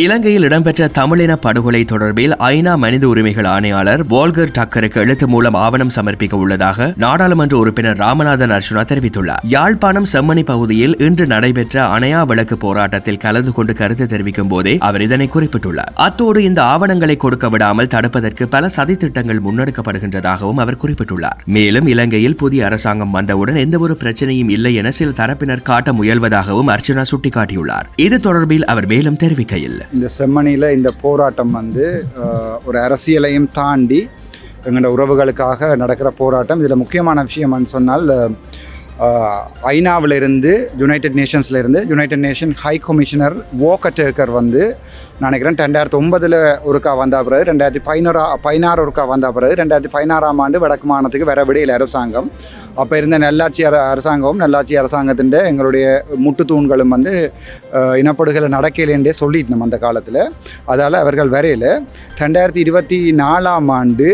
இலங்கையில் இடம்பெற்ற தமிழின படுகொலை தொடர்பில் ஐநா மனித உரிமைகள் ஆணையாளர் வோல்கர் டக்கருக்கு எழுத்து மூலம் ஆவணம் சமர்ப்பிக்க உள்ளதாக நாடாளுமன்ற உறுப்பினர் ராமநாதன் அர்ச்சுனா தெரிவித்துள்ளார். யாழ்ப்பாணம் செம்மணி பகுதியில் இன்று நடைபெற்ற அணையா விளக்கு போராட்டத்தில் கலந்து கொண்டு கருத்து தெரிவிக்கும் போதே அவர் இதனை குறிப்பிட்டுள்ளார். அத்தோடு இந்த ஆவணங்களை கொடுக்க விடாமல் தடுப்பதற்கு பல சதித்திட்டங்கள் முன்னெடுக்கப்படுகின்றதாகவும் அவர் குறிப்பிட்டுள்ளார். மேலும் இலங்கையில் புதிய அரசாங்கம் வந்தவுடன் எந்தவொரு பிரச்சனையும் இல்லை என சில தரப்பினர் காட்ட முயல்வதாகவும் அர்ச்சுனா சுட்டிக்காட்டியுள்ளார். இது தொடர்பில் அவர் மேலும் தெரிவிக்கையில், இந்த செம்மணியில் இந்த போராட்டம் ஒரு அரசியலையும் தாண்டி எங்களோட உறவுகளுக்காக நடக்கிற போராட்டம். இதில் முக்கியமான விஷயம் சொன்னால் ஐநாவிலிருந்து United Nation high commissioner Volker Turk நினைக்கிறேன் 2009 ஒருக்கா வந்த பிறகு 2016 ஒருக்கா வந்த பிறகு 2016ஆம் ஆண்டு வடக்கு மாநிலத்துக்கு வர விடையில் அரசாங்கம். அப்போ இருந்த நல்லாட்சி அரசாங்கத்தின் எங்களுடைய முட்டு தூண்களும் இனப்படுகொலை நடக்கலைன்றே சொல்லிட்டோம் அந்த காலத்தில். அதால் அவர்கள் வரையில் 2024ஆம் ஆண்டு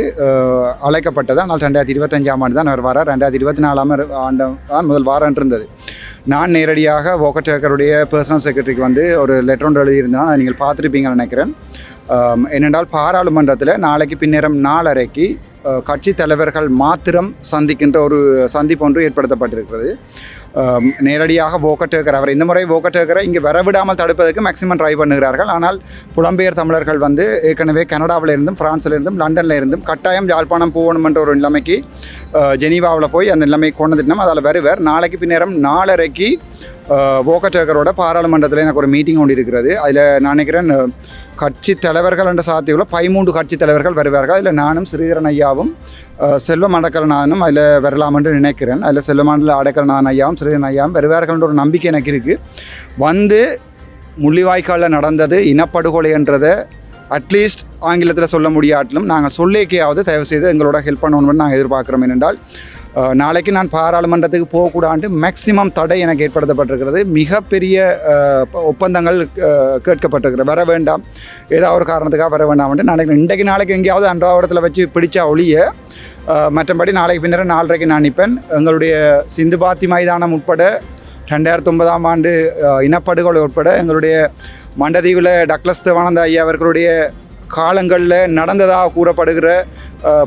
அழைக்கப்பட்டது. ஆனால் 2025ஆம் ஆண்டு தான் அவர் வரார். 2024ஆம் ஆண்டு தான் முதல் வாரம் இருந்தது. நான் நேரடியாக வோல்கர் டர்க்கருடைய பர்சனல் செக்ரட்டரிக்கு ஒரு லெட்டர் ஒன்று எழுதியிருந்தேன். அதை நீங்கள் பார்த்துருப்பீங்கன்னு நினைக்கிறேன். ஏனென்றால் பாராளுமன்றத்தில் நாளைக்கு பின்னேரம் 4:30 கட்சி தலைவர்கள் மாத்திரம் சந்திக்கின்ற ஒரு சந்திப்பு ஒன்று ஏற்படுத்தப்பட்டிருக்கிறது. நேரடியாக வோல்கர் டர்க்கர் அவர் இந்த முறை வோல்கர் டர்க்கரை இங்கே வரவிடாமல் தடுப்பதற்கு மேக்சிமம் ட்ரை பண்ணுகிறார்கள். ஆனால் புலம்பெயர் தமிழர்கள் ஏற்கனவே கனடாவில் இருந்தும் பிரான்ஸில் இருந்தும் லண்டனில் இருந்தும் கட்டாயம் யாழ்ப்பாணம் போகணும் என்ற ஒரு நிலைமைக்கு ஜெனீவாவில் போய் அந்த நிலைமை கொண்டு வந்துட்டோம். அதில் வருவர். நாளைக்கு பின்னேரம் 4:30 வோல்கர் டர்க்கரோட பாராளுமன்றத்தில் எனக்கு ஒரு மீட்டிங் ஒன்று இருக்கிறது. அதில் நான் நினைக்கிறேன் கட்சி தலைவர்கள் என்ற சாத்தியத்தில் 13 கட்சி தலைவர்கள் வருவார்கள். அதில் நானும் ஸ்ரீதரன் ஐயாவும் செல்வம் அடக்கலநாதனும் அதில் வரலாம் என்று நினைக்கிறேன். அதில் செல்வமாண்டில் அடக்கலநாதன் ஐயாவும் ஸ்ரீதரன் ஐயாவும் வருவார்கள்ன்ற ஒரு நம்பிக்கை எனக்கு இருக்குது. முள்ளிவாய்க்காலில் நடந்தது இனப்படுகொலை என்றதை அட்லீஸ்ட் ஆங்கிலத்தில் சொல்ல முடியாட்டிலும் நாங்கள் சொல்லிக்கையாவது தயவுசெய்து எங்களோட ஹெல்ப் பண்ணணும்னு நாங்கள் எதிர்பார்க்குறோம். ஏனென்றால் நாளைக்கு நான் பாராளுமன்றத்துக்கு போகக்கூடாது மேக்சிமம் தடை எனக்கு ஏற்படுத்தப்பட்டிருக்கிறது. மிகப்பெரிய ஒப்பந்தங்கள் கேட்கப்பட்டிருக்கிறது. வர வேண்டாம், ஏதாவது ஒரு காரணத்துக்காக வர வேண்டாம் நாளைக்கு நாளைக்கு எங்கேயாவது அன்றாவரத்தில் வச்சு பிடிச்சா ஒழிய மற்றபடி நாளைக்கு பின்னர் 4:30 நான் நிற்பேன். எங்களுடைய சிந்து பாத்தி மைதானம் உட்பட 2009ஆம் ஆண்டு இனப்படுகொலை உட்பட எங்களுடைய மண்டதீவில் டக்ளஸ் தேவானந்த ஐயா அவர்களுடைய காலங்களில் நடந்ததாக கூறப்படுகிற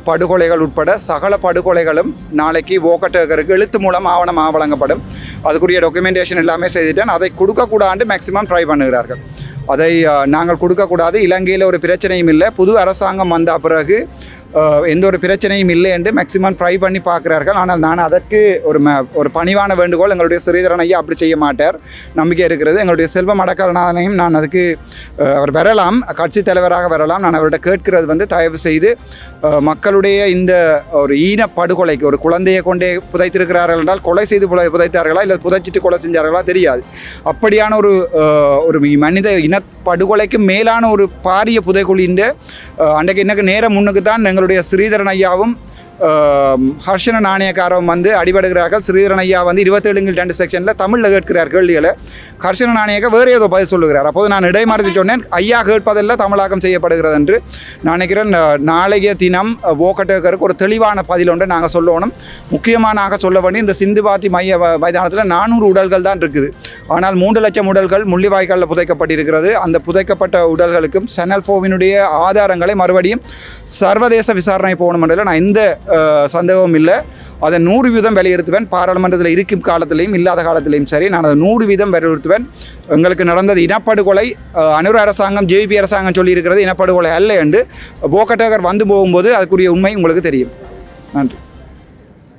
படுகொலைகள் உட்பட சகல படுகொலைகளும் நாளைக்கு வோல்கர் டர்க்கருக்கு எழுத்து மூலம் ஆவணமாக வழங்கப்படும். அதுக்குரிய டாக்குமெண்டேஷன் எல்லாமே செய்துட்டேன். அதை கொடுக்கக்கூடாது மேக்சிமம் ட்ரை பண்ணுகிறார்கள். அதை நாங்கள் கொடுக்கக்கூடாது. இலங்கையில் ஒரு பிரச்சனையும் இல்லை, புது அரசாங்கம் வந்த பிறகு எந்த ஒரு பிரச்சனையும் இல்லை என்று மேக்சிமம் ட்ரை பண்ணி பார்க்குறார்கள். ஆனால் நான் அதற்கு ஒரு பணிவான வேண்டுகோள், எங்களுடைய ஸ்ரீதரன் ஐயா அப்படி செய்ய மாட்டார், நம்பிக்கை இருக்கிறது. எங்களுடைய செல்வம் அடக்கலநாதனையும் நான் அதுக்கு அவர் வரலாம், கட்சி தலைவராக வரலாம். நான் அவர்கிட்ட கேட்கிறது தயவு செய்து மக்களுடைய இந்த ஒரு ஈனப்படுகொலைக்கு ஒரு குழந்தையை கொண்டே புதைத்திருக்கிறார்கள் என்றால் கொலை செய்து புதைத்தார்களா இல்லை புதைச்சிட்டு கொலை செஞ்சார்களா தெரியாது. அப்படியான ஒரு மனித இனப்படுகொலைக்கு மேலான ஒரு பாரிய புதைக்குழின்ற அன்றைக்கு எனக்கு நேரம் முன்னுக்கு தான் எங்களுடைய ஸ்ரீதரன் ஐயாவும் ஹர்ஷன நாணயக்காரவும் அடிபடுகிறார்கள். ஸ்ரீதரன் ஐயா 27 செக்ஷனில் தமிழில் கேட்கிறார் கேள்விகளை. ஹர்ஷன நாணயக்க வேறு ஏதோ பதில் சொல்லுகிறார். அப்போது நான் இடைமறுத்து சொன்னேன், ஐயா கேட்பதெல்லாம் தமிழாக்கம் செய்யப்படுகிறது என்று. நான் நினைக்கிறேன் நாளைய தினம் வோல்கர் டர்க்கருக்கு ஒரு தெளிவான பதில் ஒன்று நாங்கள் சொல்லணும். முக்கியமாக சொல்ல வேண்டிய இந்த சிந்து பாத்தி மைதானத்தில் 400 உடல்கள் தான் இருக்குது. ஆனால் 3 லட்சம் உடல்கள் முள்ளிவாய்க்காலில் புதைக்கப்பட்டிருக்கிறது. அந்த புதைக்கப்பட்ட உடல்களுக்கும் சேனல் 4வினுடைய ஆதாரங்களை மறுபடியும் சர்வதேச விசாரணை போகணும் என்றதில் நான் எந்த சந்தேகமும் இல்லை. அதை 100% வலியுறுத்துவேன். பாராளுமன்றத்தில் இருக்கும் காலத்திலையும் இல்லாத காலத்திலையும் சரி, நான் அதை 100% வலியுறுத்துவேன். எங்களுக்கு நடந்தது இனப்படுகொலை. அனுர அரசாங்கம் ஜேபி அரசாங்கம் சொல்லியிருக்கிறது இனப்படுகொலை அல்ல என்று. வோல்கர் டர்க்கர் போகும்போது அதுக்குரிய உண்மை உங்களுக்கு தெரியும். நன்றி.